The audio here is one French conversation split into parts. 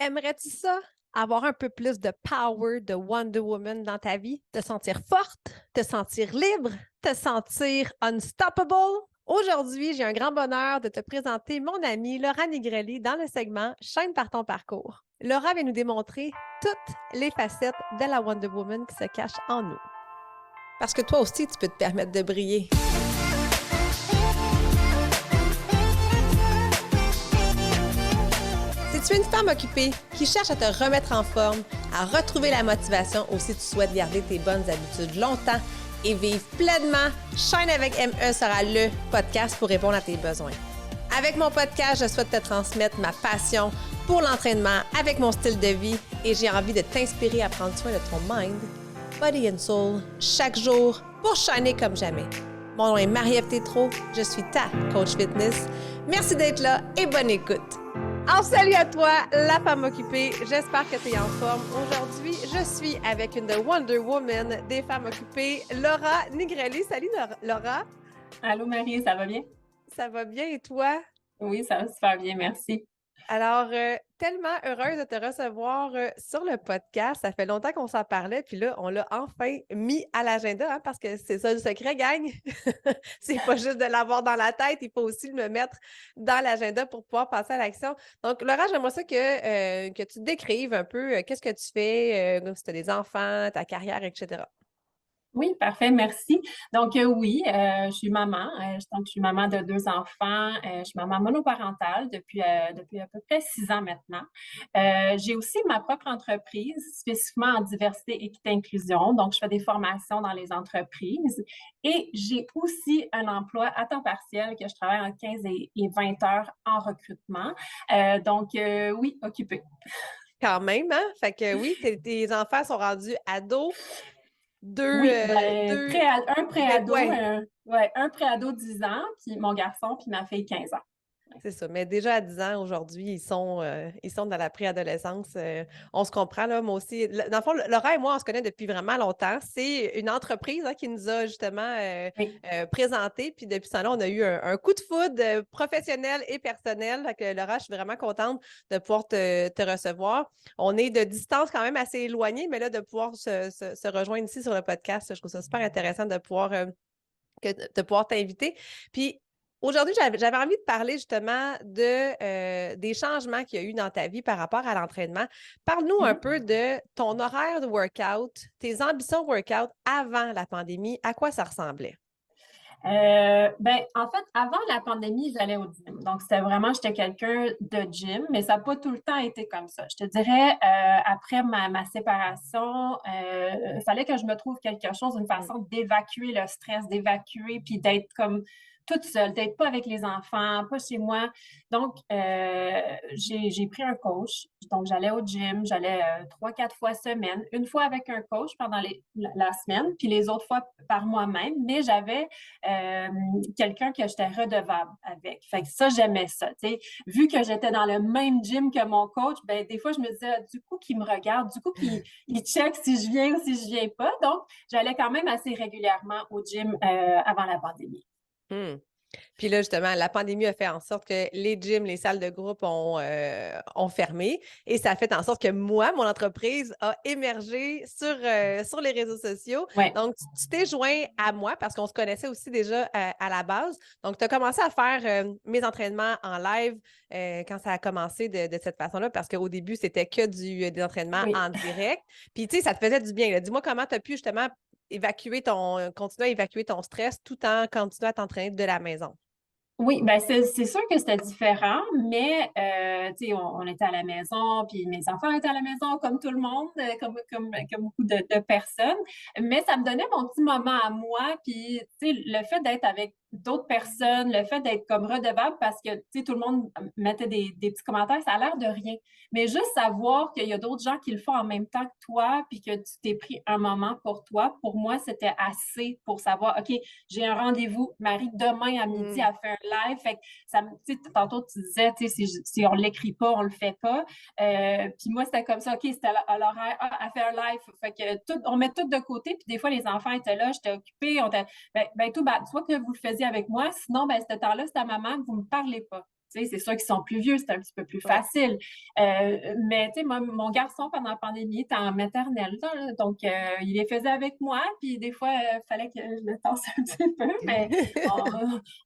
Aimerais-tu ça? Avoir un peu plus de power de Wonder Woman dans ta vie? Te sentir forte, te sentir libre, te sentir unstoppable? Aujourd'hui, j'ai un grand bonheur de te présenter mon amie Laura Nigrelli dans le segment Chaîne par ton parcours. Laura vient nous démontrer toutes les facettes de la Wonder Woman qui se cache en nous. Parce que toi aussi, tu peux te permettre de briller. Si tu es une femme occupée qui cherche à te remettre en forme, à retrouver la motivation ou si tu souhaites garder tes bonnes habitudes longtemps et vivre pleinement, Shine avec ME sera le podcast pour répondre à tes besoins. Avec mon podcast, je souhaite te transmettre ma passion pour l'entraînement avec mon style de vie et j'ai envie de t'inspirer à prendre soin de ton mind, body and soul chaque jour pour shiner comme jamais. Mon nom est Marie-Ève Tétrault, je suis ta coach fitness. Merci d'être là et bonne écoute. Alors, salut à toi, la femme occupée. J'espère que tu es en forme. Aujourd'hui, je suis avec une Wonder Woman des femmes occupées, Laura Nigrelli. Salut Laura. Allô Marie, ça va bien? Ça va bien et toi? Oui, ça va super bien, merci. Alors, tellement heureuse de te recevoir sur le podcast. Ça fait longtemps qu'on s'en parlait, puis là, on l'a enfin mis à l'agenda, hein, parce que c'est ça le secret, gang. C'est pas juste de l'avoir dans la tête, il faut aussi le mettre dans l'agenda pour pouvoir passer à l'action. Donc, Laura, j'aimerais ça que tu te décrives un peu qu'est-ce que tu fais, si tu as des enfants, ta carrière, etc. Oui, parfait, merci. Donc oui, je suis maman. Je suis maman de 2 enfants. Je suis maman monoparentale depuis à peu près 6 ans maintenant. J'ai aussi ma propre entreprise, spécifiquement en diversité, équité, inclusion. Donc, je fais des formations dans les entreprises. Et j'ai aussi un emploi à temps partiel que je travaille en 15 et 20 heures en recrutement. Donc, oui, occupée. Quand même, hein? Fait que oui, tes enfants sont rendus ados. Oui, un préado, Ouais, un préado 10 ans, puis mon garçon, puis ma fille 15 ans. c'est ça. Mais déjà à 10 ans, aujourd'hui, ils sont dans la préadolescence. On se comprend, là, moi aussi. Dans le fond, Laura et moi, on se connaît depuis vraiment longtemps. C'est une entreprise qui nous a justement Oui. présenté. Puis depuis ça, là, on a eu un coup de foudre professionnel et personnel. Fait que, Laura, je suis vraiment contente de pouvoir te recevoir. On est de distance quand même assez éloignés, mais là, de pouvoir se rejoindre ici sur le podcast, je trouve ça super intéressant de pouvoir t'inviter. Puis aujourd'hui, j'avais envie de parler justement des changements qu'il y a eu dans ta vie par rapport à l'entraînement. Parle-nous un Mhm. peu de ton horaire de workout, tes ambitions workout avant la pandémie, à quoi ça ressemblait? En fait, avant la pandémie, j'allais au gym. Donc, j'étais quelqu'un de gym, mais ça n'a pas tout le temps été comme ça. Je te dirais, après ma séparation, il fallait que je me trouve quelque chose, une façon d'évacuer le stress, d'évacuer, puis d'être comme toute seule, d'être pas avec les enfants, pas chez moi. Donc, j'ai pris un coach. Donc, j'allais au gym, j'allais 3, 4 fois semaine, une fois avec un coach pendant la semaine, puis les autres fois par moi-même, mais j'avais euh, quelqu'un que j'étais redevable avec. Fait que ça, j'aimais ça. T'sais. Vu que j'étais dans le même gym que mon coach, ben des fois, je me disais, ah, du coup, qu'il me regarde, du coup, qu'il check si je viens ou si je viens pas. Donc, j'allais quand même assez régulièrement au gym avant la pandémie. Hmm. Puis là, justement, la pandémie a fait en sorte que les gyms, les salles de groupe ont fermé et ça a fait en sorte que moi, mon entreprise a émergé sur les réseaux sociaux. Ouais. Donc, tu t'es joint à moi parce qu'on se connaissait aussi déjà à la base. Donc, tu as commencé à faire mes entraînements en live quand ça a commencé de cette façon-là parce qu'au début, c'était que des entraînements Oui. en direct. Puis, tu sais, ça te faisait du bien. Là. Dis-moi comment tu as pu justement continuer à évacuer ton stress tout en continuant à t'entraîner de la maison. Oui, ben c'est sûr que c'était différent, mais tu sais, on était à la maison, puis mes enfants étaient à la maison comme tout le monde, comme beaucoup de personnes, mais ça me donnait mon petit moment à moi, puis tu sais, le fait d'être avec d'autres personnes, le fait d'être comme redevable parce que tu sais, tout le monde mettait des petits commentaires, ça a l'air de rien, mais juste savoir qu'il y a d'autres gens qui le font en même temps que toi, puis que tu t'es pris un moment pour toi, pour moi, c'était assez pour savoir, OK, j'ai un rendez-vous, Marie, demain à midi, Mm. à faire un live. Fait que tu sais, tantôt, tu disais, tu sais, si on l'écrit pas, on le fait pas. Puis moi, c'était comme ça, OK, c'était à l'horaire, à faire un live. Fait que on met tout de côté. Puis des fois, les enfants étaient là, j'étais occupée. Soit que vous le faisiez avec moi, sinon, ben, ce temps-là, c'est à maman, vous me parlez pas. C'est sûr qu'ils sont plus vieux, c'est un petit peu plus facile. Mais tu sais, mon garçon, pendant la pandémie, était en maternelle, là, donc il les faisait avec moi, puis des fois, il fallait que je le tasse un petit peu, mais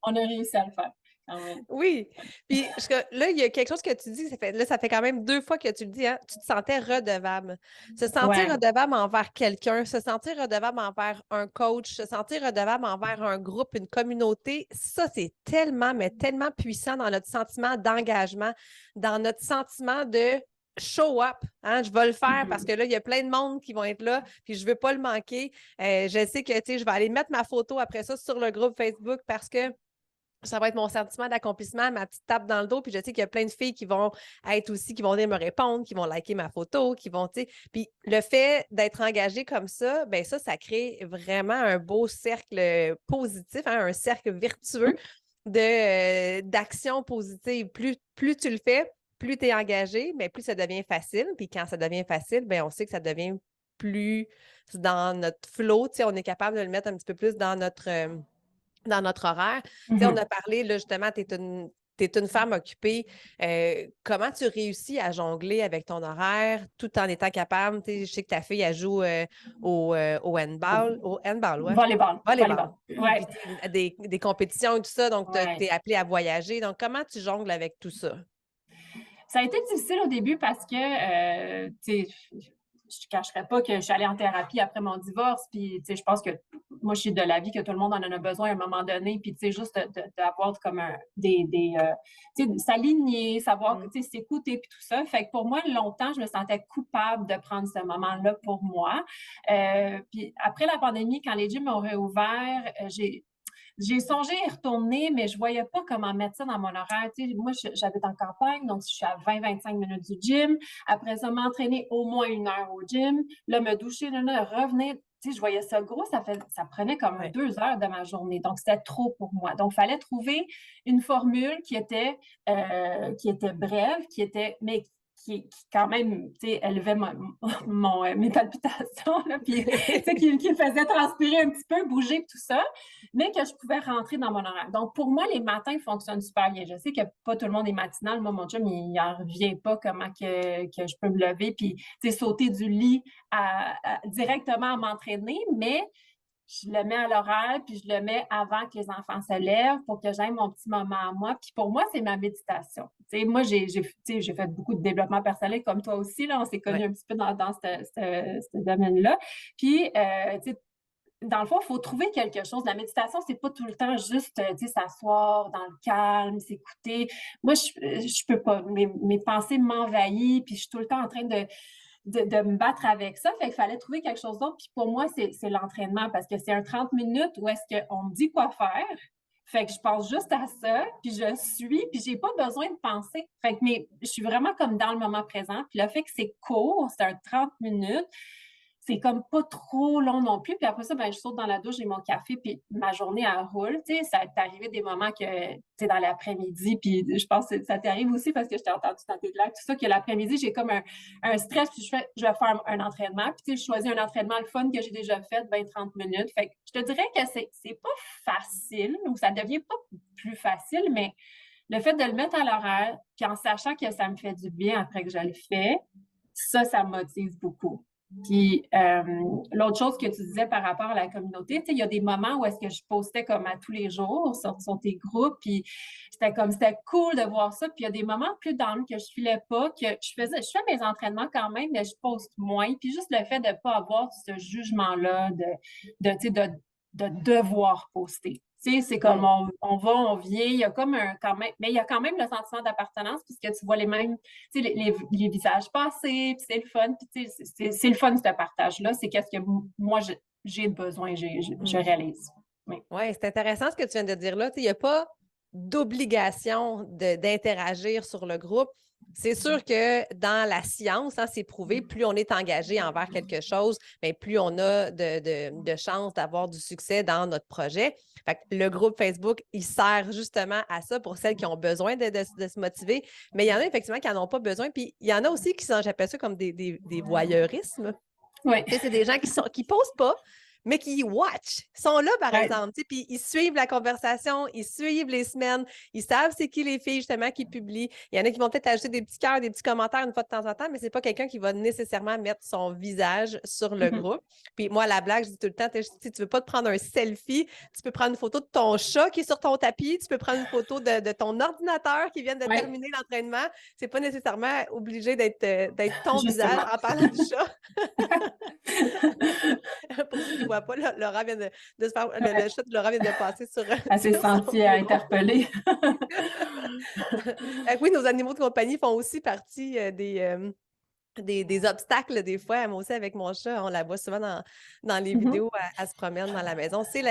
on a réussi à le faire quand même. Oui. Puis là, il y a quelque chose que tu dis, ça fait quand même 2 fois que tu le dis, hein, tu te sentais redevable. Se sentir redevable envers quelqu'un, se sentir redevable envers un coach, se sentir redevable envers un groupe, une communauté, ça, c'est tellement, mais tellement puissant dans notre sentiment d'engagement, dans notre sentiment de show up, hein, je vais le faire parce que là, il y a plein de monde qui vont être là, puis je ne veux pas le manquer. Je sais que, tu sais, je vais aller mettre ma photo après ça sur le groupe Facebook parce que ça va être mon sentiment d'accomplissement, ma petite tape dans le dos. Puis je sais qu'il y a plein de filles qui vont être aussi, qui vont venir me répondre, qui vont liker ma photo, qui vont, tu sais. Puis le fait d'être engagé comme ça, bien ça crée vraiment un beau cercle positif, hein, un cercle vertueux d'actions positives. Plus tu le fais, plus tu es engagé, mais plus ça devient facile. Puis quand ça devient facile, bien on sait que ça devient plus dans notre flow. Tu sais, on est capable de le mettre un petit peu plus dans notre horaire. Tu sais, on a parlé, là, justement, tu es une femme occupée. Comment tu réussis à jongler avec ton horaire tout en étant capable? Tu sais, je sais que ta fille, elle joue au handball. Au handball, ouais. Volleyball. Volleyball. Ouais. Puis des compétitions et tout ça, donc tu Ouais. es appelée à voyager. Donc, comment tu jongles avec tout ça? Ça a été difficile au début parce que, tu sais, je ne cacherais pas que je suis allée en thérapie après mon divorce. Puis, tu sais, je pense que moi, je suis de l'avis que tout le monde en a besoin à un moment donné. Puis, tu sais, juste d'avoir comme tu sais, s'aligner, savoir, tu sais, s'écouter, puis tout ça. Fait que pour moi, longtemps, je me sentais coupable de prendre ce moment-là pour moi. Puis, après la pandémie, quand les gyms ont réouvert, j'ai songé à y retourner, mais je ne voyais pas comment mettre ça dans mon horaire. Tu sais, moi, j'habite en campagne, donc je suis à 20-25 minutes du gym. Après ça, m'entraîner au moins 1 heure au gym. Là, me doucher, là, revenir. Tu sais, je voyais ça gros, ça prenait comme 2 heures de ma journée. Donc, c'était trop pour moi. Donc, il fallait trouver une formule qui était brève, mais qui quand même, tu sais, élevait mes palpitations, là, puis qui me faisait transpirer un petit peu, bouger, tout ça, mais que je pouvais rentrer dans mon horaire. Donc, pour moi, les matins fonctionnent super bien. Je sais que pas tout le monde est matinal. Moi, mon chum, il n'en revient pas comment que je peux me lever puis, tu sais, sauter du lit directement à m'entraîner, mais je le mets à l'horaire, puis je le mets avant que les enfants se lèvent pour que j'aie mon petit moment à moi. Puis pour moi, c'est ma méditation. Tu sais, moi, j'ai fait beaucoup de développement personnel comme toi aussi. Là, on s'est connus un petit peu dans ce domaine-là. Puis, tu sais, dans le fond, il faut trouver quelque chose. La méditation, c'est pas tout le temps juste, tu sais, s'asseoir dans le calme, s'écouter. Moi, je peux pas. Mes pensées m'envahissent, puis je suis tout le temps en train de me battre avec ça. Fait qu'il fallait trouver quelque chose d'autre. Puis pour moi, c'est l'entraînement parce que c'est un 30 minutes où est-ce qu'on me dit quoi faire. Fait que je pense juste à ça, puis je suis, puis j'ai pas besoin de penser. Fait que je suis vraiment comme dans le moment présent. Puis le fait que c'est court, c'est un 30 minutes, c'est comme pas trop long non plus. Puis après ça, ben, je saute dans la douche, j'ai mon café, puis ma journée, elle roule. Tu sais, ça t'est arrivé des moments que, tu sais, dans l'après-midi, puis je pense que ça t'arrive aussi parce que je t'ai entendu dans tes blagues, tout ça, que l'après-midi, j'ai comme un stress, puis je vais faire un entraînement. Puis tu sais, je choisis un entraînement le fun que j'ai déjà fait, 20-30 minutes. Fait que je te dirais que c'est pas facile, ou ça devient pas plus facile, mais le fait de le mettre à l'horaire, puis en sachant que ça me fait du bien après que je le fais, ça me motive beaucoup. Puis l'autre chose que tu disais par rapport à la communauté, tu sais, il y a des moments où est-ce que je postais comme à tous les jours sur tes groupes, puis c'était cool de voir ça. Puis il y a des moments plus down que je filais pas, que je fais mes entraînements quand même, mais je poste moins. Puis juste le fait de pas avoir ce jugement-là tu sais, de devoir poster. Tu sais, c'est comme on va, on vient, il y a comme mais il y a quand même le sentiment d'appartenance puisque tu vois les mêmes, tu sais, les visages passer, puis c'est le fun, puis tu sais, c'est le fun ce partage-là, c'est qu'est-ce que moi j'ai besoin, je réalise. Oui, c'est intéressant ce que tu viens de dire là. Tu sais, il n'y a pas d'obligation d'interagir sur le groupe. C'est sûr que dans la science, hein, c'est prouvé, plus on est engagé envers quelque chose, bien, plus on a de chances d'avoir du succès dans notre projet. Fait que le groupe Facebook, il sert justement à ça pour celles qui ont besoin de se motiver. Mais il y en a effectivement qui n'en ont pas besoin. Puis il y en a aussi qui sont, j'appelle ça comme des voyeurismes. Oui. Tu sais, c'est des gens qui posent pas, mais qui watch. Ils sont là, par Ouais. exemple, tu sais, puis ils suivent la conversation, ils suivent les semaines, ils savent c'est qui les filles, justement, qui publient. Il y en a qui vont peut-être ajouter des petits cœurs, des petits commentaires une fois de temps en temps, mais c'est pas quelqu'un qui va nécessairement mettre son visage sur le groupe. Puis moi, la blague, je dis tout le temps, si tu veux pas te prendre un selfie, tu peux prendre une photo de ton chat qui est sur ton tapis, tu peux prendre une photo de ton ordinateur qui vient de Ouais. terminer l'entraînement. C'est pas nécessairement obligé d'être ton visage Justement. en parlant du chat. Pour ceux qui ne voient pas, Laura vient de se faire. Le chat de Laura vient de passer sur. Elle s'est sur son sentie bureau. interpellée. Oui, nos animaux de compagnie font aussi partie des obstacles, des fois. Moi aussi, avec mon chat, on la voit souvent dans les vidéos, elle se promène dans la maison. C'est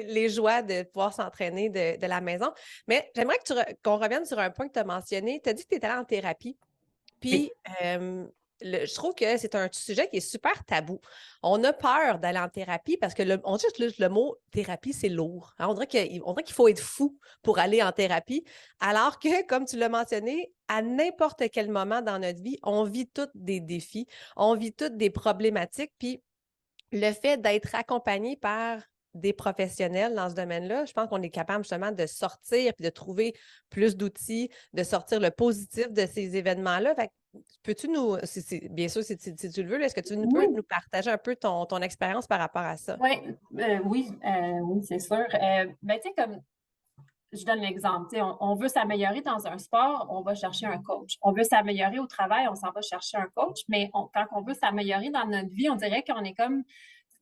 les joies de pouvoir s'entraîner de la maison. Mais j'aimerais qu'on revienne sur un point que tu as mentionné. Tu as dit que tu étais allée en thérapie. Puis, je trouve que c'est un sujet qui est super tabou. On a peur d'aller en thérapie parce que on dit juste le mot thérapie, c'est lourd. Hein. On dirait qu'il faut être fou pour aller en thérapie. Alors que, comme tu l'as mentionné, à n'importe quel moment dans notre vie, on vit tous des défis, on vit toutes des problématiques. Puis, le fait d'être accompagné par des professionnels dans ce domaine-là, je pense qu'on est capable justement de sortir et de trouver plus d'outils, de sortir le positif de ces événements-là. Fait que, peux-tu nous, bien sûr, si tu le veux, est-ce que tu peux nous partager un peu ton expérience par rapport à ça? Oui, c'est sûr. Ben, tu sais, comme je donne l'exemple, tu sais, on veut s'améliorer dans un sport, on va chercher un coach. On veut s'améliorer au travail, on s'en va chercher un coach, mais quand on veut s'améliorer dans notre vie, on dirait qu'on est comme,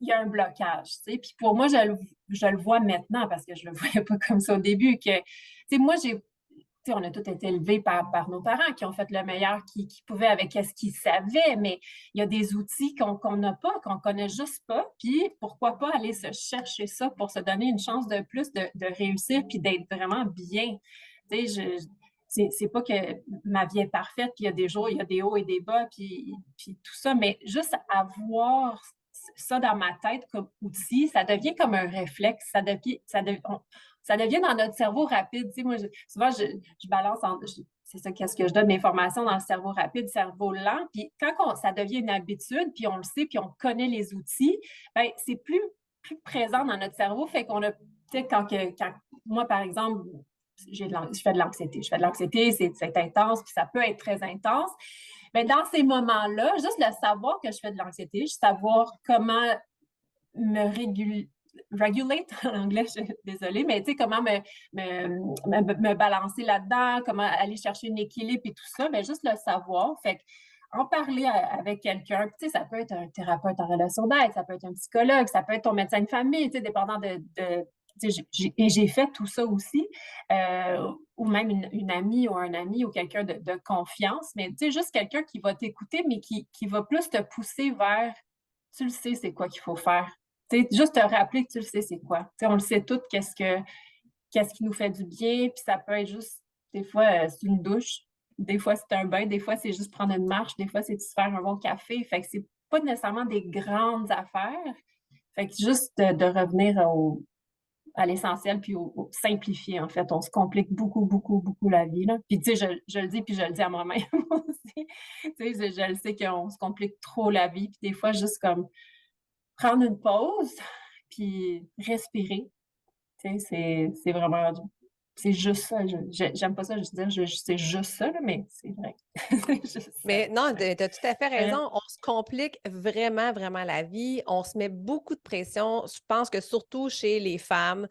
il y a un blocage, tu sais. Puis pour moi, je le vois maintenant parce que je le voyais pas comme ça au début, que, tu sais, moi, on a tous été élevés par nos parents qui ont fait le meilleur qu'ils pouvaient avec ce qu'ils savaient, mais il y a des outils qu'on n'a pas, qu'on ne connaît juste pas. Puis pourquoi pas aller se chercher ça pour se donner une chance de plus de réussir puis d'être vraiment bien. Tu sais, c'est pas que ma vie est parfaite, puis il y a des jours, il y a des hauts et des bas, puis tout ça, mais juste avoir ça dans ma tête comme outil, ça devient comme un réflexe. Ça devient dans notre cerveau rapide. Tu sais, moi, souvent, je balance c'est ça, qu'est-ce que je donne l'information dans le cerveau rapide, cerveau lent. Puis quand ça devient une habitude, puis on le sait, puis on connaît les outils, bien, c'est plus présent dans notre cerveau. Fait qu'on a, tu sais, quand moi, par exemple, je fais de l'anxiété. Je fais de l'anxiété, c'est intense, puis ça peut être très intense. Mais dans ces moments-là, juste le savoir que je fais de l'anxiété, juste savoir comment me regulate en anglais, désolée, mais tu sais, comment me balancer là-dedans, comment aller chercher un équilibre et tout ça, mais juste le savoir. Fait que en parler avec quelqu'un, tu sais, ça peut être un thérapeute en relation d'aide, ça peut être un psychologue, ça peut être ton médecin de famille, tu sais, dépendant de j'ai fait tout ça aussi, ou même une amie ou un ami ou quelqu'un de confiance, mais tu sais, juste quelqu'un qui va t'écouter, mais qui va plus te pousser vers, tu le sais, c'est quoi qu'il faut faire. Tu sais, juste te rappeler que tu le sais, c'est quoi. Tu sais, on le sait toutes, qu'est-ce qui nous fait du bien, puis ça peut être juste, des fois, c'est une douche, des fois, c'est un bain, des fois, c'est juste prendre une marche, des fois, c'est de se faire un bon café. Fait que c'est pas nécessairement des grandes affaires. Fait que juste de revenir à l'essentiel, puis au simplifier, en fait. On se complique beaucoup, beaucoup, beaucoup la vie, là. Puis, tu sais, je le dis, puis je le dis à moi-même aussi. Tu sais, je le sais qu'on se complique trop la vie, puis des fois, juste comme prendre une pause, puis respirer. Tu sais, c'est vraiment... C'est juste ça. J'aime pas ça, je veux dire, c'est juste ça, là, mais c'est vrai. C'est juste ça. Mais non, tu as tout à fait Ouais. raison. On se complique vraiment, vraiment la vie. On se met beaucoup de pression. Je pense que surtout chez les femmes,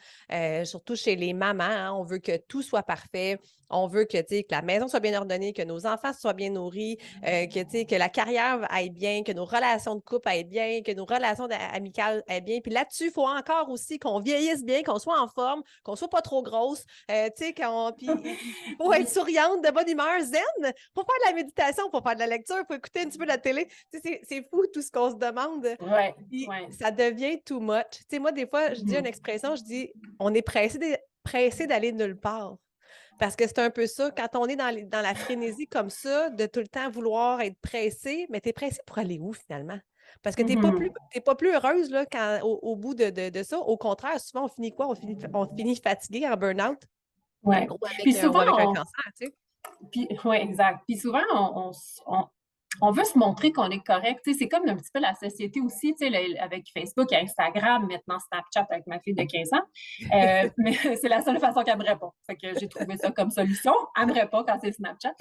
surtout chez les mamans, hein, on veut que tout soit parfait. On veut que, que la maison soit bien ordonnée, que nos enfants soient bien nourris, que la carrière aille bien, que nos relations de couple aillent bien, que nos relations amicales aillent bien. Puis là-dessus, il faut encore aussi qu'on vieillisse bien, qu'on soit en forme, qu'on soit pas trop grosse. Puis il faut être souriante, de bonne humeur, zen, pour faire de la méditation, pour faire de la lecture, pour écouter un petit peu de la télé. C'est fou tout ce qu'on se demande. Ouais, Puis ouais. ça devient too much. Moi, des fois, je dis une expression, je dis on est pressé d'aller nulle part. Parce que c'est un peu ça, quand on est dans la frénésie comme ça, de tout le temps vouloir être pressé, mais tu es pressé pour aller où finalement? Parce que tu n'es pas plus heureuse là, au bout de ça. Au contraire, souvent, on finit quoi? On finit fatigué en burn-out. Ouais. Ou Puis avec un souvent, cancer, tu sais. puis, ouais, exact. Puis souvent, on veut se montrer qu'on est correct. Tu sais, c'est comme un petit peu la société aussi, tu sais, avec Facebook et Instagram, maintenant Snapchat avec ma fille de 15 ans. Mais c'est la seule façon qu'elle me répond. Fait que j'ai trouvé ça comme solution. Elle me répond quand c'est Snapchat.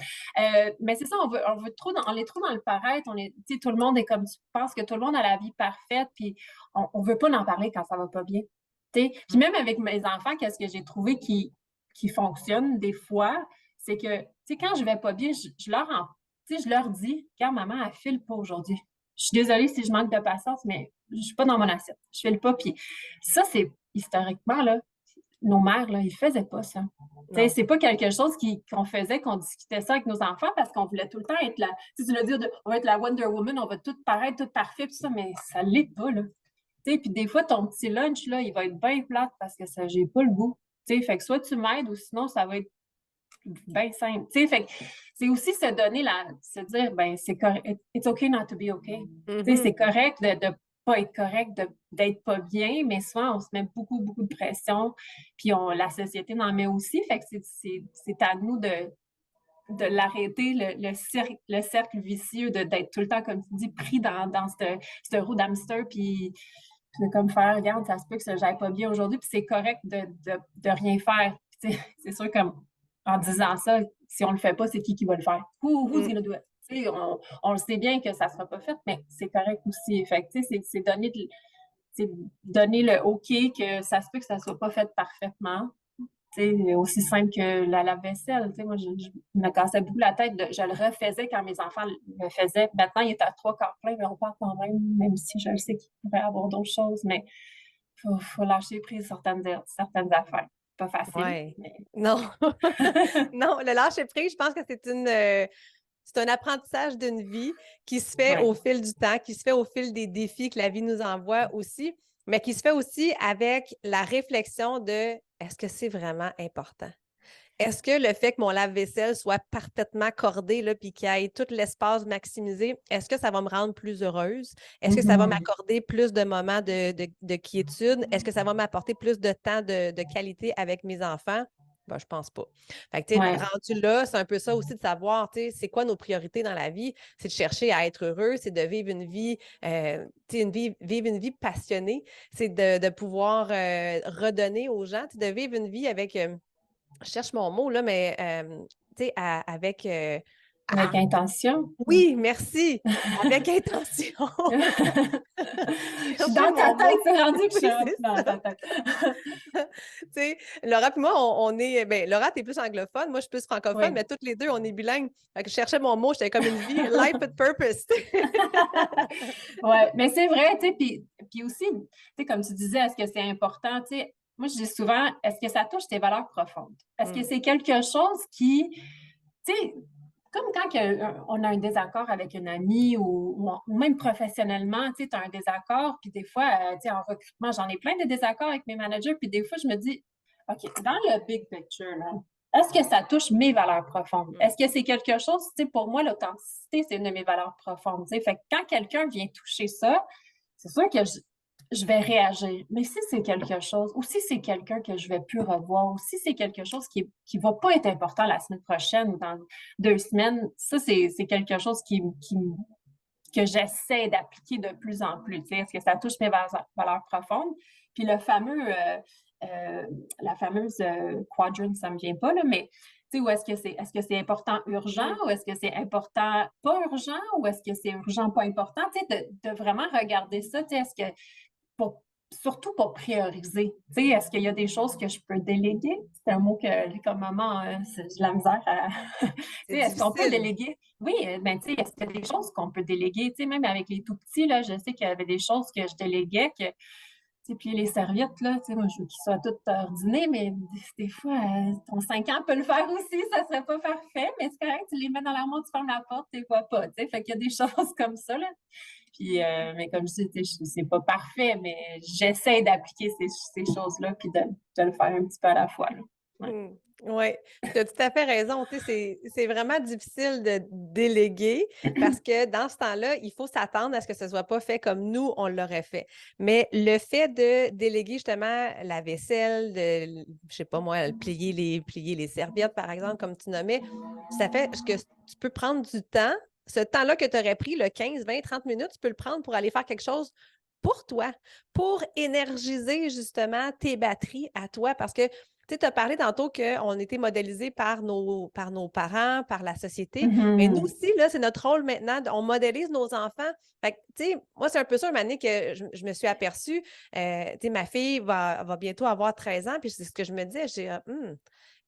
Mais c'est ça, on est trop dans le paraître. Tu sais, tout le monde est comme, tu penses que tout le monde a la vie parfaite, puis on veut pas en parler quand ça va pas bien. Tu sais, puis même avec mes enfants, qu'est-ce que j'ai trouvé qui fonctionne des fois, c'est que, tu sais, quand je vais pas bien, tu sais, je leur dis, regarde, maman, elle file pas aujourd'hui. Je suis désolée si je manque de patience, mais je suis pas dans mon assiette. Je file pas. Puis ça, c'est historiquement, là, nos mères, là, ils faisaient pas ça. Tu sais, c'est pas quelque chose qu'on faisait, qu'on discutait ça avec nos enfants parce qu'on voulait tout le temps être là. Tu sais, tu veux dire, on va être la Wonder Woman, on va tout paraître, tout parfait, tout ça, mais ça l'est pas, là. Tu sais, puis des fois, ton petit lunch, là, il va être bien plate parce que ça, j'ai pas le goût. Tu sais, fait que soit tu m'aides ou sinon, ça va être bien simple. Tu sais, fait que c'est aussi se dire, ben, c'est correct. It's okay not to be okay. Tu sais, c'est correct de pas être correct, d'être pas bien, mais souvent, on se met beaucoup, beaucoup de pression, puis la société en met aussi. Fait que c'est à nous de l'arrêter, le cercle vicieux d'être tout le temps, comme tu dis, pris dans ce roue d'hamster, puis de comme faire, regarde, ça se peut que ça j'aille pas bien aujourd'hui, puis c'est correct de rien faire. C'est sûr, comme en disant ça, si on le fait pas, c'est qui va le faire? Who's gonna do it? Tu sais, on le sait bien que ça sera pas fait, mais c'est correct aussi. Fait que, tu sais, c'est donner le OK que ça se peut que ça soit pas fait parfaitement. Tu sais, aussi simple que la lave-vaisselle. Tu sais, moi, je me cassais beaucoup la tête. Je le refaisais quand mes enfants le faisaient. Maintenant, il est à 3/4 plein, mais on part quand même si je le sais qu'il pourrait y avoir d'autres choses. Mais il faut lâcher prise certaines affaires. Pas facile. Ouais. Mais... Non. Non, le lâcher prise, je pense que c'est un apprentissage d'une vie qui se fait au fil du temps, qui se fait au fil des défis que la vie nous envoie aussi, mais qui se fait aussi avec la réflexion de est-ce que c'est vraiment important? Est-ce que le fait que mon lave-vaisselle soit parfaitement cordé là, puis qu'il y ait tout l'espace maximisé, est-ce que ça va me rendre plus heureuse? Est-ce que ça va m'accorder plus de moments de quiétude? Est-ce que ça va m'apporter plus de temps de qualité avec mes enfants? Ben, je pense pas. Fait que, rendu là, c'est un peu ça aussi de savoir, c'est quoi nos priorités dans la vie? C'est de chercher à être heureux, c'est de vivre une vie, vivre une vie passionnée, c'est de pouvoir redonner aux gens, de vivre une vie avec... je cherche mon mot, là, mais tu sais, avec... avec intention. Oui, merci. Avec intention. Je suis dans ta tête, c'est rendu que je suis dans ta tête. Tu sais, Laura et moi, on est... Ben, Laura, t'es plus anglophone, moi, je suis plus francophone, mais toutes les deux, on est bilingues. Fait que je cherchais mon mot, j'étais comme une vie, life with purpose. Oui, mais c'est vrai, tu sais, puis aussi, tu sais, comme tu disais, est-ce que c'est important, tu sais, moi, je dis souvent, est-ce que ça touche tes valeurs profondes? Est-ce que c'est quelque chose qui, tu sais, comme quand on a un désaccord avec une amie ou même professionnellement, tu sais, as un désaccord, puis des fois, tu sais, en recrutement, j'en ai plein de désaccords avec mes managers, puis des fois, je me dis, OK, dans le big picture, là, est-ce que ça touche mes valeurs profondes? Est-ce que c'est quelque chose, tu sais, pour moi, l'authenticité, c'est une de mes valeurs profondes, tu sais, fait que quand quelqu'un vient toucher ça, c'est sûr que je vais réagir. Mais si c'est quelque chose, ou si c'est quelqu'un que je ne vais plus revoir, ou si c'est quelque chose qui ne va pas être important la semaine prochaine ou dans 2 semaines, ça, c'est quelque chose que j'essaie d'appliquer de plus en plus. Est-ce que ça touche mes valeurs profondes? Puis la fameuse quadrant, ça ne me vient pas, là, mais où est-ce que c'est important urgent ou est-ce que c'est important pas urgent ou est-ce que c'est urgent pas important? De vraiment regarder ça, est-ce que surtout pour prioriser. Est-ce qu'il y a des choses que je peux déléguer? C'est un mot que, comme maman, j'ai de la misère à... est-ce qu'on peut déléguer? Oui, ben, est-ce qu'il y a des choses qu'on peut déléguer? Même avec les tout-petits, là, je sais qu'il y avait des choses que je déléguais, puis les serviettes, là, moi, je veux qu'ils soient toutes ordonnées, mais des fois, ton 5 ans peut le faire aussi, ça serait pas parfait, mais c'est correct, tu les mets dans l'armoire, tu fermes la porte, tu les vois pas, fait qu'il y a des choses comme ça, là. Puis, mais comme je dis, c'est pas parfait, mais j'essaie d'appliquer ces choses-là puis de le faire un petit peu à la fois. Oui, tu as tout à fait raison. C'est vraiment difficile de déléguer parce que dans ce temps-là, il faut s'attendre à ce que ce ne soit pas fait comme nous, on l'aurait fait. Mais le fait de déléguer justement la vaisselle, je sais pas moi, plier les serviettes, par exemple, comme tu nommais, ça fait que tu peux prendre du temps ce temps-là que tu aurais pris, le 15, 20, 30 minutes, tu peux le prendre pour aller faire quelque chose pour toi, pour énergiser justement tes batteries à toi. Parce que tu as parlé tantôt qu'on était modélisés par nos parents, par la société. Mais nous Mhm. aussi, là, c'est notre rôle maintenant. On modélise nos enfants. Fait que, tu sais, moi, c'est un peu ça, une année que je me suis aperçue. Tu sais, ma fille va bientôt avoir 13 ans. Puis c'est ce que je me disais.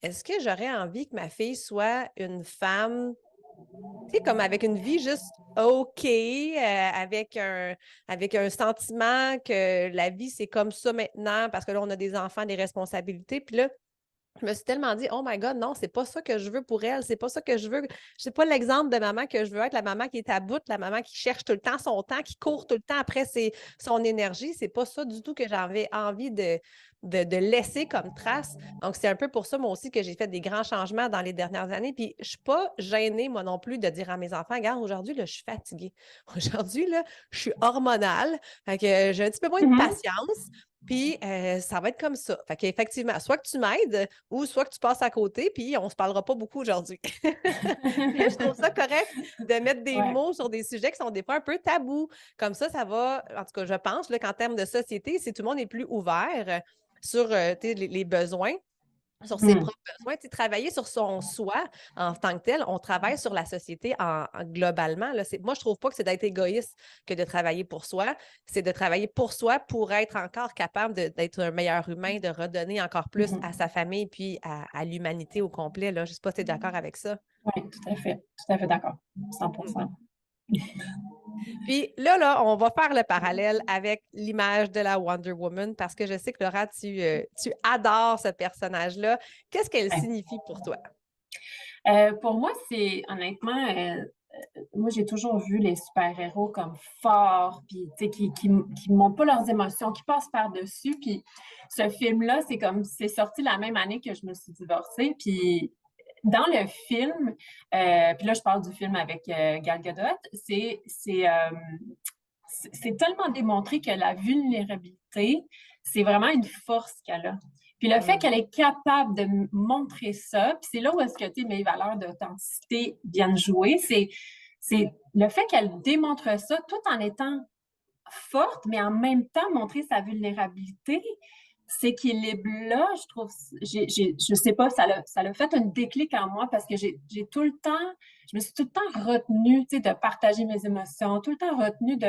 Est-ce que j'aurais envie que ma fille soit une femme, tu sais, comme avec une vie juste OK, avec un sentiment que la vie, c'est comme ça maintenant, parce que là, on a des enfants, des responsabilités. Puis là, je me suis tellement dit, oh my God, non, c'est pas ça que je veux pour elle, c'est pas ça que je veux. C'est pas l'exemple de maman que je veux être, la maman qui est à bout, la maman qui cherche tout le temps son temps, qui court tout le temps après son énergie. C'est pas ça du tout que j'avais envie de laisser comme trace. Donc, c'est un peu pour ça, moi aussi, que j'ai fait des grands changements dans les dernières années. Puis, je suis pas gênée, moi non plus, de dire à mes enfants, regarde, aujourd'hui, là, je suis fatiguée. Aujourd'hui, là, je suis hormonale. Fait que j'ai un petit peu moins de Mhm. patience. Puis, ça va être comme ça. Fait qu'effectivement, soit que tu m'aides ou soit que tu passes à côté, puis on ne se parlera pas beaucoup aujourd'hui. Puis je trouve ça correct de mettre des Ouais. mots sur des sujets qui sont des fois un peu tabous. Comme ça va, en tout cas, je pense là, qu'en termes de société, si tout le monde est plus ouvert sur les besoins, sur ses Mhm. propres besoins, travailler sur son soi en tant que tel, on travaille sur la société globalement. Là, moi, je trouve pas que c'est d'être égoïste que de travailler pour soi, c'est de travailler pour soi pour être encore capable d'être un meilleur humain, de redonner encore plus à Mhm. sa famille puis à l'humanité au complet. Là. Je ne sais pas si tu es d'accord avec ça. Oui, tout à fait d'accord, Mhm. 100%. Puis là, on va faire le parallèle avec l'image de la Wonder Woman parce que je sais que Laura, tu adores ce personnage-là. Qu'est-ce qu'elle Ouais. signifie pour toi? Pour moi, c'est honnêtement, moi j'ai toujours vu les super-héros comme forts, puis tu sais, qui montrent pas leurs émotions, qui passent par-dessus. Puis ce film-là, c'est sorti la même année que je me suis divorcée. Puis dans le film, puis là je parle du film avec Gal Gadot, c'est tellement démontré que la vulnérabilité, c'est vraiment une force qu'elle a. Puis le fait Mm. qu'elle est capable de montrer ça, puis c'est là où est-ce que mes valeurs d'authenticité viennent jouer, c'est le fait qu'elle démontre ça tout en étant forte, mais en même temps montrer sa vulnérabilité, cet équilibre-là, je trouve, je sais pas, ça l'a fait un déclic en moi parce que j'ai tout le temps, je me suis tout le temps retenue, tu sais, de partager mes émotions, tout le temps retenue tu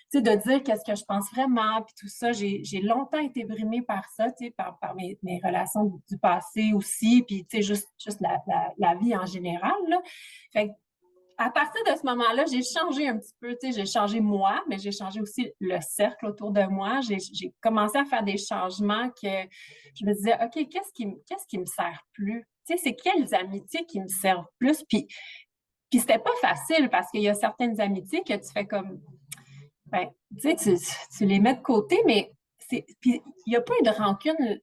sais, de dire qu'est-ce que je pense vraiment, puis tout ça. J'ai longtemps été brimée par ça, tu sais, par mes relations du passé aussi, puis tu sais, juste la vie en général, là. Fait que à partir de ce moment-là, j'ai changé un petit peu, tu sais, j'ai changé moi, mais j'ai changé aussi le cercle autour de moi. J'ai commencé à faire des changements que je me disais, OK, qu'est-ce qui me sert plus? Tu sais, c'est quelles amitiés qui me servent plus? Puis c'était pas facile parce qu'il y a certaines amitiés que tu fais comme, ben, tu sais, tu les mets de côté, mais puis il n'y a pas eu de rancune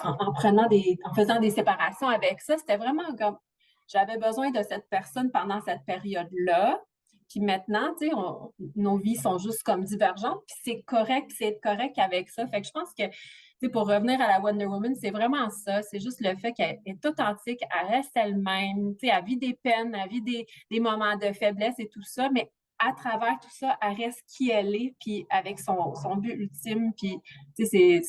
en faisant des séparations avec ça. C'était vraiment comme, j'avais besoin de cette personne pendant cette période-là. Puis maintenant, tu sais, nos vies sont juste comme divergentes, puis c'est correct, puis c'est être correct avec ça. Fait que je pense que, tu sais, pour revenir à la Wonder Woman, c'est vraiment ça. C'est juste le fait qu'elle est authentique, elle reste elle-même, tu sais, elle vit des peines, elle vit des moments de faiblesse et tout ça, mais à travers tout ça, elle reste qui elle est, puis avec son but ultime. Puis, tu sais,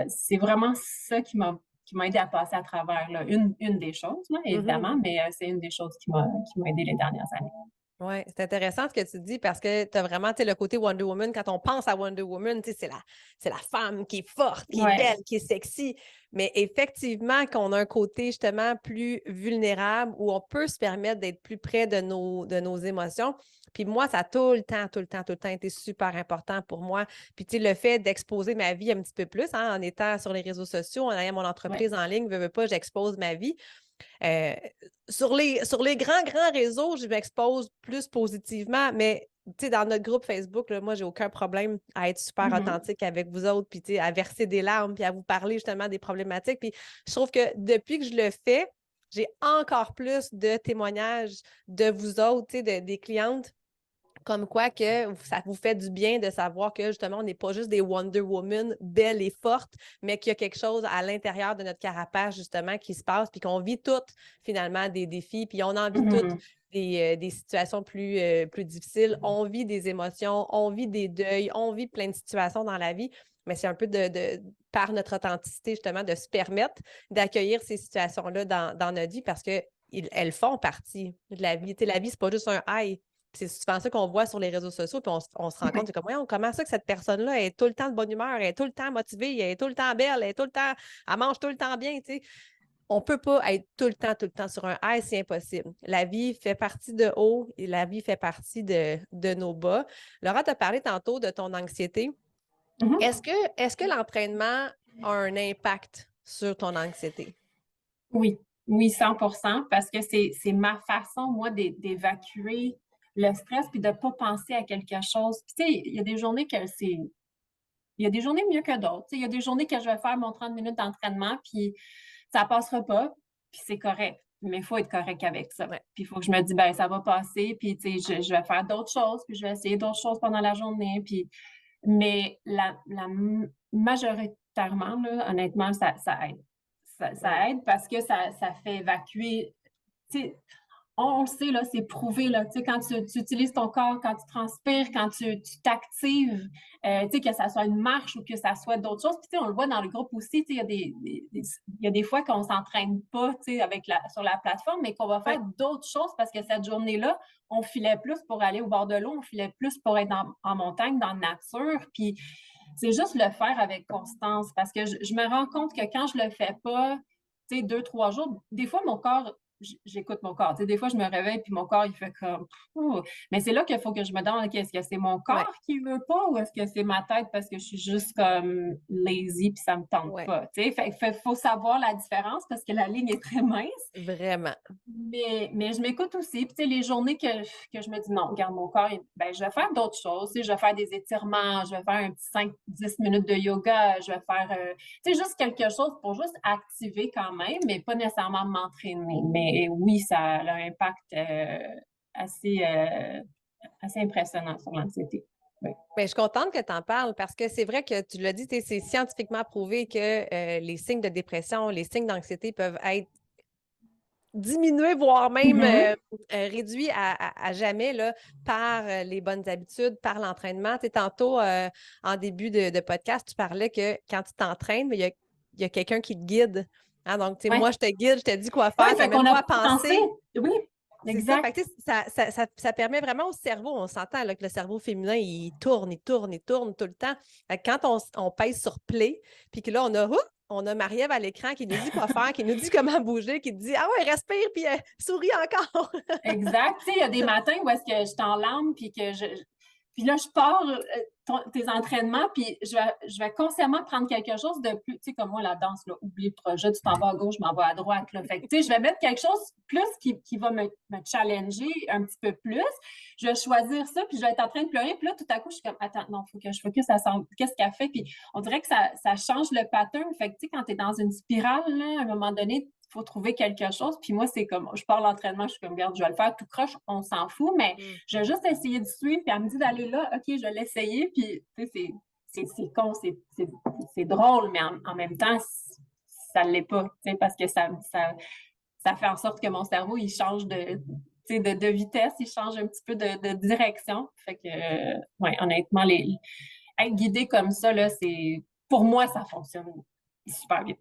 c'est vraiment ça qui m'a aidé à passer à travers là. Une des choses, là, Mhm. évidemment, mais c'est une des choses qui m'a aidé les dernières années. Oui, c'est intéressant ce que tu dis parce que tu as vraiment le côté Wonder Woman. Quand on pense à Wonder Woman, c'est la femme qui est forte, qui est Ouais. belle, qui est sexy. Mais effectivement, qu'on a un côté justement plus vulnérable où on peut se permettre d'être plus près de nos émotions. Puis moi, ça a tout le temps été super important pour moi. Puis tu sais, le fait d'exposer ma vie un petit peu plus, hein, en étant sur les réseaux sociaux, en ayant mon Ouais. entreprise en ligne, veux pas, j'expose ma vie. Euh, sur les grands réseaux, je m'expose plus positivement, mais dans notre groupe Facebook, là, moi, j'ai aucun problème à être super Mhm. authentique avec vous autres, puis à verser des larmes, puis à vous parler justement des problématiques. Puis je trouve que depuis que je le fais, j'ai encore plus de témoignages de vous autres, des clientes Comme quoi que ça vous fait du bien de savoir que justement, on n'est pas juste des Wonder Woman belles et fortes, mais qu'il y a quelque chose à l'intérieur de notre carapace, justement, qui se passe, puis qu'on vit toutes, finalement, des défis, puis on en vit toutes Mhm. des situations plus difficiles. On vit des émotions, on vit des deuils, on vit plein de situations dans la vie, mais c'est un peu par notre authenticité, justement, de se permettre d'accueillir ces situations-là dans notre vie parce qu'elles font partie de la vie. Tu sais, la vie, c'est pas juste un high. C'est souvent ça qu'on voit sur les réseaux sociaux, puis on se rend compte, c'est comme, ouais, comment ça que cette personne-là est tout le temps de bonne humeur, elle est tout le temps motivée, elle est tout le temps belle, elle est tout le temps, elle mange tout le temps bien, tu sais. On ne peut pas être tout le temps sur un high, c'est impossible. La vie fait partie de haut et la vie fait partie de nos bas. Laura, tu as parlé tantôt de ton anxiété. Mhm. Est-ce que l'entraînement a un impact sur ton anxiété? Oui, oui, 100%, parce que c'est ma façon, moi, d'évacuer le stress puis de ne pas penser à quelque chose. Puis, tu sais, il y a des journées que c'est. Il y a des journées mieux que d'autres. Tu sais, il y a des journées que je vais faire mon 30 minutes d'entraînement, puis ça passera pas, puis c'est correct. Mais il faut être correct avec ça. Ouais. Puis il faut que je me dise, ben ça va passer, puis tu sais, je vais faire d'autres choses, puis je vais essayer d'autres choses pendant la journée. Puis... Mais majoritairement, là, honnêtement, ça aide. Ça aide parce que ça fait évacuer. Tu sais, on le sait, là, c'est prouvé, là, tu sais, quand tu utilises ton corps, quand tu transpires, quand tu t'actives, tu sais, que ça soit une marche ou que ça soit d'autres choses. Puis, tu sais, on le voit dans le groupe aussi, tu sais, il y a des fois qu'on s'entraîne pas, tu sais, sur la plateforme, mais qu'on va faire Ouais. d'autres choses parce que cette journée-là, on filait plus pour aller au bord de l'eau, on filait plus pour être en montagne, dans la nature. Puis, c'est juste le faire avec constance parce que je me rends compte que quand je le fais pas, tu sais, 2, 3 jours, des fois, mon corps, j'écoute mon corps. Tu sais, des fois, je me réveille puis mon corps, il fait comme. Ouh. Mais c'est là qu'il faut que je me demande, OK, est-ce que c'est mon Ouais. corps qui veut pas ou est-ce que c'est ma tête parce que je suis juste comme lazy puis ça me tente Ouais. pas? Tu sais, faut savoir la différence parce que la ligne est très mince. Vraiment. Mais je m'écoute aussi. Puis, tu sais, les journées que je me dis non, regarde mon corps, ben, je vais faire d'autres choses. Tu sais, je vais faire des étirements, je vais faire un petit 5-10 minutes de yoga, je vais faire tu sais, juste quelque chose pour juste activer quand même, mais pas nécessairement m'entraîner. Mais oui, ça a un impact assez, euh, assez impressionnant sur l'anxiété. Oui. Ben, je suis contente que tu en parles parce que c'est vrai que tu l'as dit, c'est scientifiquement prouvé que les signes de dépression, les signes d'anxiété peuvent être diminués, voire même Mhm. réduits à jamais là, par les bonnes habitudes, par l'entraînement. Tu sais, tantôt, en début de podcast, tu parlais que quand tu t'entraînes, mais il y a quelqu'un qui te guide. Hein, donc, tu sais, Ouais. moi, je te guide, je te dis quoi Ouais, faire, ça fait qu'on m'aide n'a pas à pas pensé. penser. Oui, C'est ça. Fait exact. que, tu sais, ça permet vraiment au cerveau. On s'entend là, que le cerveau féminin, il tourne, il tourne, il tourne tout le temps. Fait que quand on pèse sur play, puis que là, on a Marie-Ève à l'écran qui nous dit quoi faire, qui nous dit comment bouger, qui te dit ah ouais, respire, puis souris encore. Exact. Tu sais, il y a des matins où est-ce que je suis en larmes, puis que puis là, je pars tes entraînements, puis je vais consciemment prendre quelque chose de plus, tu sais, comme moi, la danse, là, oublie le projet, tu t'en vas à gauche, je m'en vais à droite, là. Fait que, tu sais, je vais mettre quelque chose plus qui va me challenger un petit peu plus. Je vais choisir ça, puis je vais être en train de pleurer, puis là, tout à coup, je suis comme, attends, non, il faut que je focus à ça. Qu'est-ce qu'elle fait? Puis on dirait que ça change le pattern. Fait que, tu sais, quand tu es dans une spirale, là, à un moment donné, il faut trouver quelque chose. Puis moi, c'est comme, je pars l'entraînement, je suis comme, regarde, je vais le faire tout croche, on s'en fout, mais Mm. je vais juste essayer de suivre. Puis elle me dit d'aller là, OK, je vais l'essayer. Puis, tu sais, c'est con, c'est drôle, mais en même temps, ça ne l'est pas, tu sais, parce que ça fait en sorte que mon cerveau, il change de vitesse, il change un petit peu de direction. Fait que, ouais, honnêtement, être guidé comme ça, là, pour moi, ça fonctionne super bien.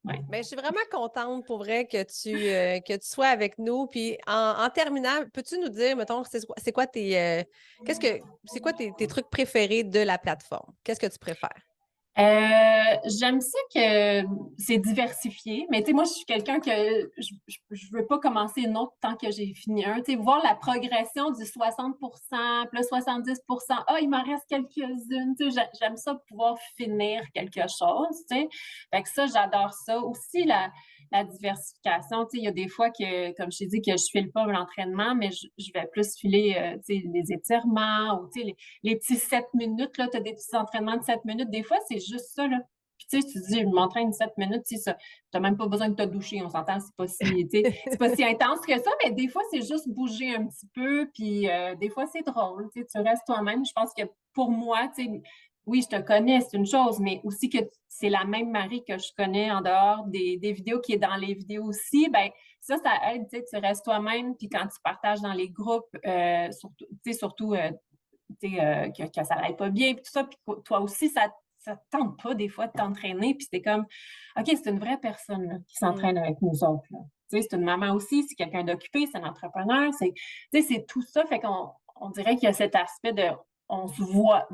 Ouais. Ben, je suis vraiment contente pour vrai que tu sois avec nous. Puis en terminant, peux-tu nous dire, mettons, c'est quoi c'est quoi tes trucs préférés de la plateforme? Qu'est-ce que tu préfères? J'aime ça que c'est diversifié, mais tu sais, moi, je suis quelqu'un que je veux pas commencer une autre tant que j'ai fini un. Tu sais, voir la progression du 60%, plus 70%, ah, il m'en reste quelques-unes. Tu sais, j'aime ça pouvoir finir quelque chose, tu sais. Fait que ça, j'adore ça. Aussi, la diversification, tu sais, il y a des fois que, comme je t'ai dit, que je file pas l'entraînement, mais je vais plus filer, tu sais, les étirements ou, tu sais, les petits 7 minutes, là, tu as des petits entraînements de 7 minutes. Des fois, c'est juste ça, là. Puis Puis tu sais, tu te dis, je m'entraîne 7 minutes, tu sais, t'as même pas besoin de te doucher, on s'entend, c'est pas si intense que ça, mais des fois, c'est juste bouger un petit peu, puis des fois, c'est drôle, tu sais, tu restes toi-même. Je pense que pour moi, tu sais, oui, je te connais, c'est une chose, mais aussi que c'est la même Marie que je connais en dehors des vidéos qui est dans les vidéos aussi, ben ça aide, tu sais, tu restes toi-même, puis quand tu partages dans les groupes, surtout que ça n'aille pas bien, puis tout ça, puis toi aussi, ça ne tente pas des fois de t'entraîner, puis c'est comme, OK, c'est une vraie personne là, qui s'entraîne avec nous autres. Là. Tu sais, c'est une maman aussi, c'est quelqu'un d'occupé, c'est un entrepreneur, c'est tout ça, fait qu'on dirait qu'il y a cet aspect de, on se voit,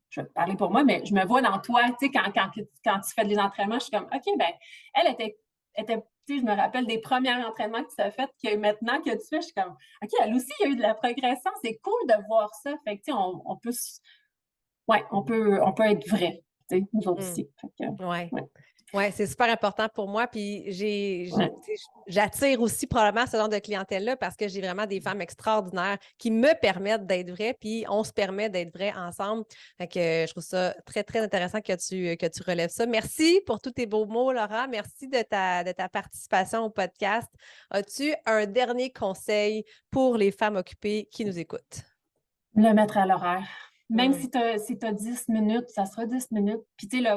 je vais parler pour moi, mais je me vois dans toi, tu sais, quand tu fais des entraînements, je suis comme, OK, ben elle était tu sais, je me rappelle des premiers entraînements que tu as fait, que maintenant que tu fais, je suis comme, OK, elle aussi, il y a eu de la progression. C'est cool de voir ça. Fait que, tu sais, on peut, on peut être vrai, tu sais, nous autres aussi. Ouais. Ouais. Oui, c'est super important pour moi. Puis Ouais. j'attire aussi probablement ce genre de clientèle-là parce que j'ai vraiment des femmes extraordinaires qui me permettent d'être vraies, puis on se permet d'être vraies ensemble. Fait que je trouve ça très, très intéressant que tu relèves ça. Merci pour tous tes beaux mots, Laura. Merci de ta participation au podcast. As-tu un dernier conseil pour les femmes occupées qui nous écoutent? Le mettre à l'horaire. Même si tu as 10 minutes, ça sera 10 minutes. Puis, tu sais,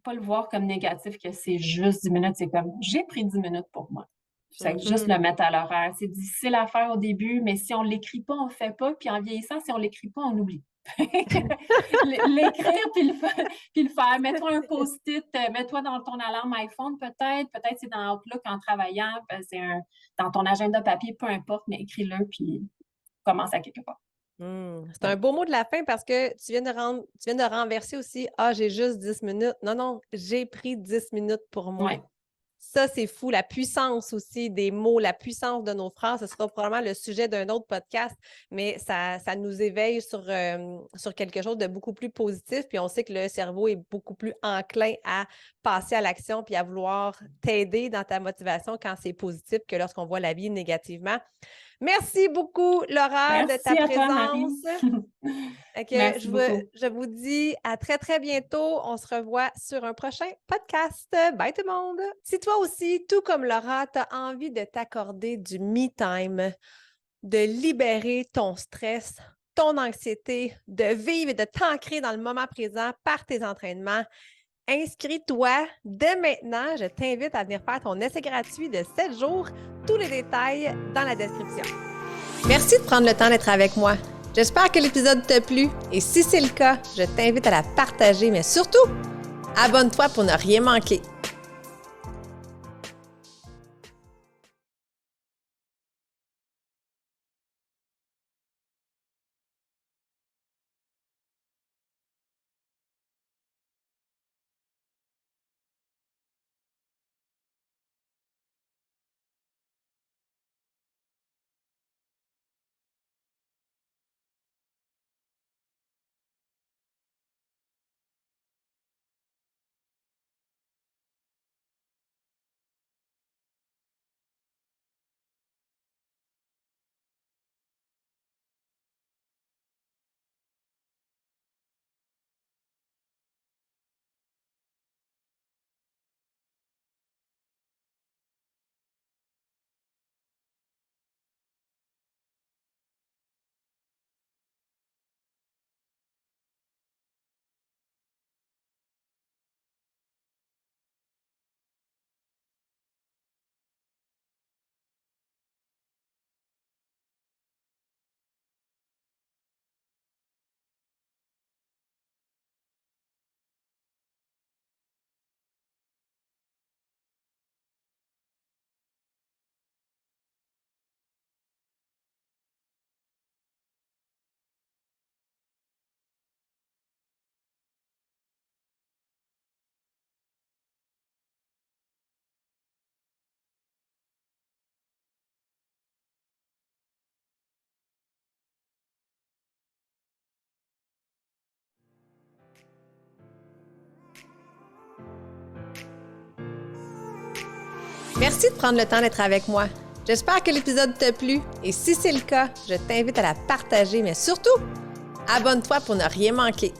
pas le voir comme négatif que c'est juste 10 minutes. C'est comme, j'ai pris 10 minutes pour moi. C'est juste le mettre à l'horaire. C'est difficile à faire au début, mais si on ne l'écrit pas, on ne fait pas. Puis en vieillissant, si on ne l'écrit pas, on oublie. L'écrire puis le faire. Mets-toi un post-it, mets-toi dans ton alarme iPhone peut-être c'est dans Outlook en travaillant, dans ton agenda papier, peu importe, mais écris-le puis commence à quelque part. C'est un beau mot de la fin parce que tu viens de renverser aussi. Ah, j'ai juste 10 minutes. Non, j'ai pris 10 minutes pour moi. Ouais. Ça, c'est fou. La puissance aussi des mots, la puissance de nos phrases, ce sera probablement le sujet d'un autre podcast, mais ça nous éveille sur quelque chose de beaucoup plus positif. Puis on sait que le cerveau est beaucoup plus enclin à passer à l'action puis à vouloir t'aider dans ta motivation quand c'est positif que lorsqu'on voit la vie négativement. Merci beaucoup, Laura, de ta Merci à toi, Marie. présence. Merci beaucoup. Je vous dis à très, très bientôt. On se revoit sur un prochain podcast. Bye tout le monde! Si toi aussi, tout comme Laura, tu as envie de t'accorder du me time, de libérer ton stress, ton anxiété, de vivre et de t'ancrer dans le moment présent par tes entraînements, inscris-toi dès maintenant. Je t'invite à venir faire ton essai gratuit de 7 jours. Tous les détails dans la description. Merci de prendre le temps d'être avec moi. J'espère que l'épisode t'a plu et si c'est le cas, je t'invite à la partager, mais surtout, abonne-toi pour ne rien manquer. Merci de prendre le temps d'être avec moi. J'espère que l'épisode t'a plu et si c'est le cas, je t'invite à la partager, mais surtout, abonne-toi pour ne rien manquer.